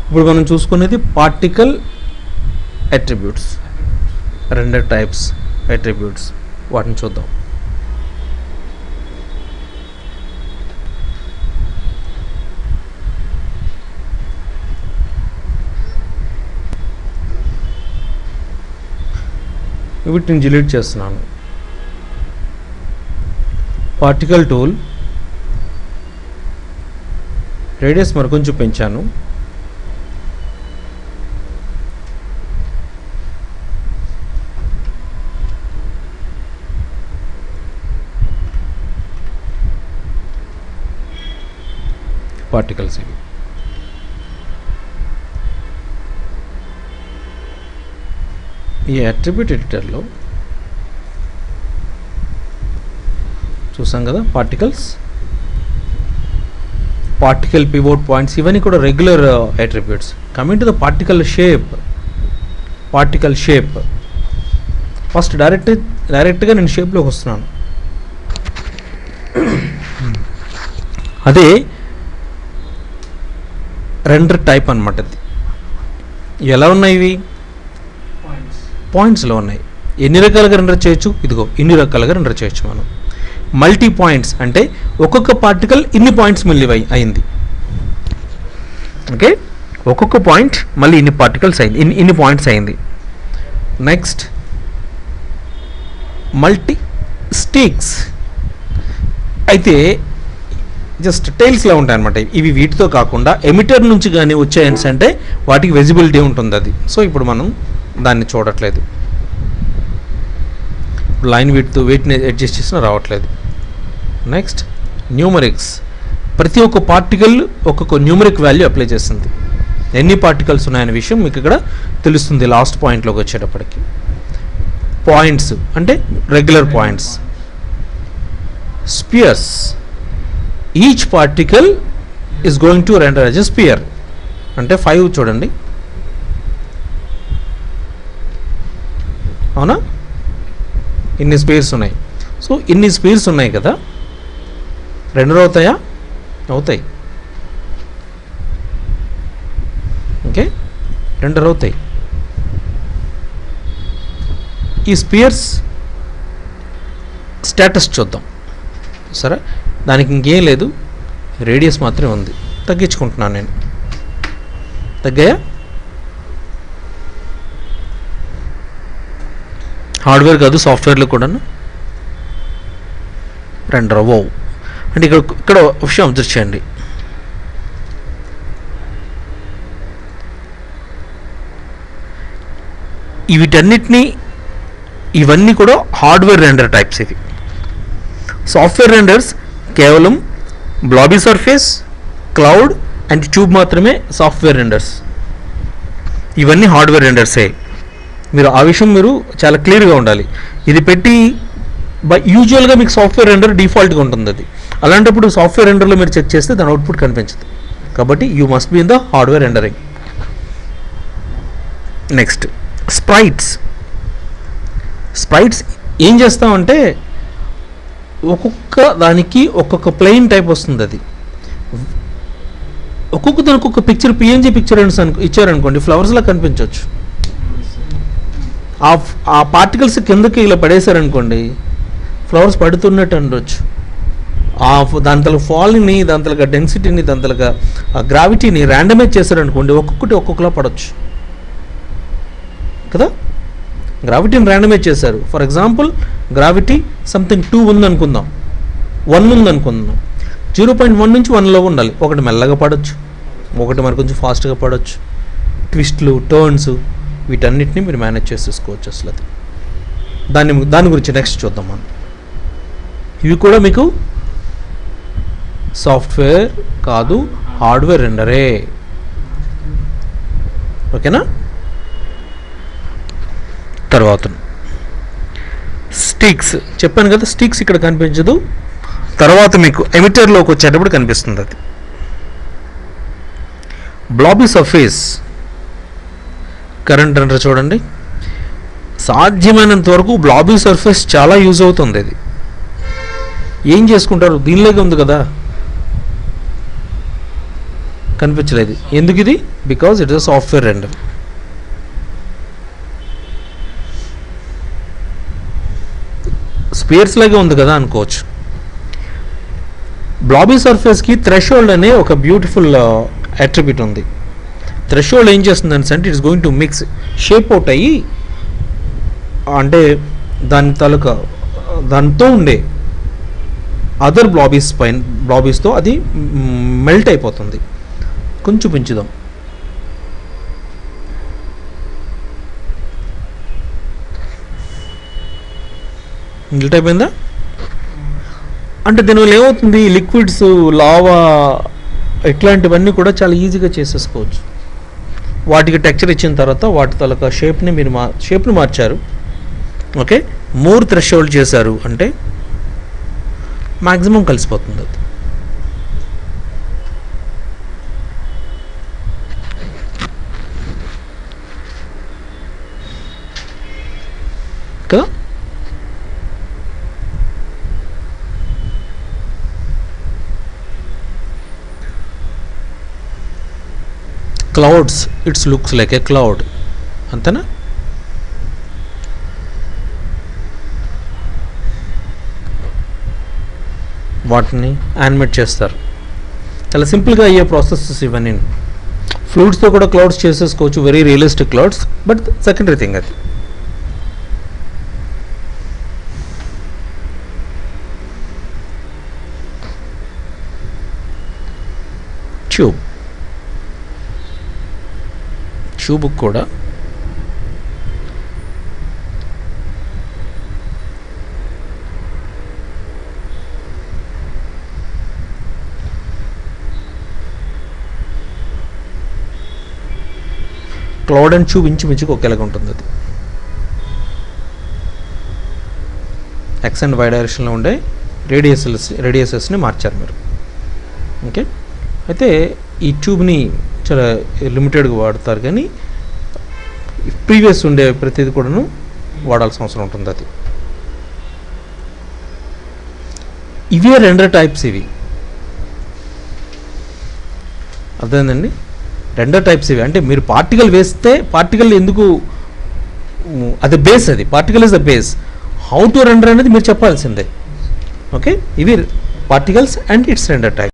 ఇప్పుడు మనం చూసుకునేది పార్టికల్ అట్రిబ్యూట్స్, రెండు టైప్స్ అట్రిబ్యూట్స్, వాటిని చూద్దాం. వీటిని డిలీట్ చేస్తున్నాను. పార్టికల్ టూల్ రేడియస్ మరికొంచెం పెంచాను. పార్టికల్స్ ఇవి. ఈ అట్రిబ్యూట్ ఎడిటర్లో చూసాం కదా పార్టికల్స్, పార్టికల్ పివోట్ పాయింట్స్, ఇవన్నీ కూడా regular attributes. Coming to the particle shape, first డైరెక్ట్గా నేను షేప్లోకి వస్తున్నాను. అదే రెండర్ టైప్ అనమాట. ఇది ఎలా ఉన్నాయి? ఇవి పాయింట్స్లో ఉన్నాయి. ఎన్ని రకాలుగా రెండర్ చేయొచ్చు? ఇదిగో ఇన్ని రకాలుగా రెండర్ చేయొచ్చు మనం. మల్టీ పాయింట్స్ అంటే ఒక్కొక్క పార్టికల్ ఇన్ని పాయింట్స్ మళ్ళీ అయింది. ఓకే, ఒక్కొక్క పాయింట్ మళ్ళీ ఇన్ని పార్టికల్స్ అయింది, ఇన్ని పాయింట్స్ అయింది. నెక్స్ట్ మల్టీ స్టిక్స్ అయితే జస్ట్ టైల్స్లా ఉంటాయి అనమాట. ఇవి వీటితో కాకుండా ఎమిటర్ నుంచి కానీ వచ్చాయన్స్ అంటే వాటికి విజిబిలిటీ ఉంటుంది అది. సో ఇప్పుడు మనం దాన్ని చూడట్లేదు. లైన్ వెయిట్ని అడ్జస్ట్ చేసినా రావట్లేదు. నెక్స్ట్ న్యూమరిక్స్, ప్రతి ఒక్క పార్టికల్ ఒక్కొక్క న్యూమరిక్ వాల్యూ అప్లై చేస్తుంది. ఎన్ని పార్టికల్స్ ఉన్నాయనే విషయం మీకు ఇక్కడ తెలుస్తుంది లాస్ట్ పాయింట్లోకి వచ్చేటప్పటికి. పాయింట్స్ అంటే regular points. Spheres, each particle is going to render as a sphere. అంటే 5 చూడండి, అవునా? ఇన్ని స్పియర్స్ ఉన్నాయి. సో ఇన్ని స్పియర్స్ ఉన్నాయి కదా, రెండర్ అవుతాయా? అవుతాయి. ఓకే, రెండర్ అవుతాయి. ఈ స్పియర్స్ స్టేటస్ చూద్దాం. సరే, దానికి ఇంకేం లేదు, రేడియస్ మాత్రమే ఉంది. తగ్గించుకుంటున్నాను నేను. తగ్గాయా? హార్డ్వేర్ కాదు, సాఫ్ట్వేర్లో కూడాను రెండర్ అవ్వవు. అంటే ఇక్కడ విషయం అబ్జర్వ్ చేయండి. ఇవన్నీ కూడా హార్డ్వేర్ రెండర్ టైప్స్. ఇవి సాఫ్ట్వేర్ రెండర్స్ కేవలం బ్లాబీ సర్ఫేస్, క్లౌడ్ అండ్ ట్యూబ్ మాత్రమే సాఫ్ట్వేర్ రెండర్స్. ఇవన్నీ హార్డ్వేర్ రెండర్సే. మీరు ఆ విషయం మీరు చాలా క్లియర్గా ఉండాలి. ఇది పెట్టి యూజువల్గా మీకు సాఫ్ట్వేర్ రెండర్ డిఫాల్ట్గా ఉంటుంది. అది అలాంటప్పుడు సాఫ్ట్వేర్ రెండర్లో మీరు చెక్ చేస్తే దాని అవుట్పుట్ కనిపించదు. కాబట్టి you must be in the hardware rendering. Next Sprites ఏం చేస్తామంటే ఒక్కొక్క దానికి ఒక్కొక్క ప్లెయిన్ టైప్ వస్తుంది. అది ఒక్కొక్క దానికి ఒక పిక్చర్, పిఎన్జీ పిక్చర్ ఇచ్చారనుకోండి, ఫ్లవర్స్లా కనిపించవచ్చు. ఆ పార్టికల్స్ కిందకి ఇలా పడేశారనుకోండి, ఫ్లవర్స్ పడుతున్నట్టు ఉండొచ్చు. దాని తల ఫాల్ని, దాని తలక డెన్సిటీని, దాని తలక గ్రావిటీని ర్యాండమైజ్ చేశారనుకోండి, ఒక్కొక్కటి ఒక్కొక్కలా పడవచ్చు కదా. గ్రావిటీని ర్యాండమైజ్ చేశారు. ఫర్ ఎగ్జాంపుల్ గ్రావిటీ సంథింగ్ 2 ఉందనుకుందాం, 1 ఉందనుకుందాం. 0.1 నుంచి 1లో ఉండాలి. ఒకటి మెల్లగా పడవచ్చు, ఒకటి మరి కొంచెం ఫాస్ట్గా పడవచ్చు. ట్విస్ట్లు, టర్న్స్, వీటన్నిటిని మీరు మేనేజ్ చేసేసుకోవచ్చు. అసలు అది దాని గురించి నెక్స్ట్ చూద్దాం మనం. ఇవి కూడా మీకు సాఫ్ట్వేర్ కాదు, హార్డ్వేర్ రెండరే. ఓకేనా? తర్వాత స్టిక్స్ చెప్పాను కదా, స్టిక్స్ ఇక్కడ కనిపించదు. తర్వాత మీకు ఎమిటర్లోకి వచ్చేటప్పుడు కనిపిస్తుంది. అది బ్లాబీ సర్ఫేస్ కరెంట్ రెండర్ చూడండి. సాధ్యమైనంత వరకు బ్లాబీ సర్ఫేస్ చాలా యూజ్ అవుతుంది. అది ఏం చేసుకుంటారు, దీనిలాగే ఉంది కదా, కనిపించలేదు. ఎందుకు ఇది? Because it is a software render. Spheres లాగే ఉంది కదా అనుకోవచ్చు. బ్లాబీ సర్ఫేస్కి థ్రెషోల్డ్ అనే ఒక బ్యూటిఫుల్ అట్రిబ్యూట్ ఉంది. థ్రెషోల్డ్ ఏం చేస్తుంది అంటే it's going to mix, shape out అయ్యి, అంటే దాని తాలూకా దాంతో ఉండే అదర్ బ్లాబీస్తో అది మెల్ట్ అయిపోతుంది. కొంచెం పెంచుదాం. మెల్ట్ అయిపోయిందా? అంటే దీనివల్ల ఏమవుతుంది, లిక్విడ్స్, లావా ఇట్లాంటివన్నీ కూడా చాలా ఈజీగా చేసేసుకోవచ్చు. వాటికి టెక్స్చర్ ఇచ్చిన తర్వాత వాటి తాలూకా షేప్ని మీరు షేప్ని మార్చారు. ఓకే, మోర్ థ్రెషోల్డ్ చేశారు అంటే మ్యాక్సిమం కలిసిపోతుంది అది. కదా, clouds, it's looks like a cloud, అంతేనా? వాటిని యానిమేట్ చేస్తారు. చాలా సింపుల్గా అయ్యే ప్రాసెసెస్ ఇవన్నీ. ఫ్లూయిడ్స్తో కూడా క్లౌడ్స్ చేసేసుకోవచ్చు, very realistic clouds, but secondary thing అది. ట్యూబ్ కూడా క్లౌడ్ అండ్ ట్యూబ్ ఇంచుమించుకు ఒకేలాగా ఉంటుంది. అది ఎక్స్ అండ్ వై డైరెక్షన్లో ఉండే రేడియసెస్ని మార్చారు మీరు. ఓకే, అయితే ఈ ట్యూబ్ని చాలా లిమిటెడ్గా వాడతారు, కానీ ప్రీవియస్ ఉండే ప్రతిదీ కూడాను వాడాల్సిన అవసరం ఉంటుంది. అది ఇవే రెండర్ టైప్స్. ఇవి అర్థమైందండి? రెండర్ టైప్స్ ఇవి. అంటే మీరు పార్టికల్ వేస్తే, పార్టికల్ ఎందుకు, అది బేస్, అది particle is the base. How to render అనేది మీరు చెప్పాల్సిందే. ఓకే, ఇవి particles and it's render type.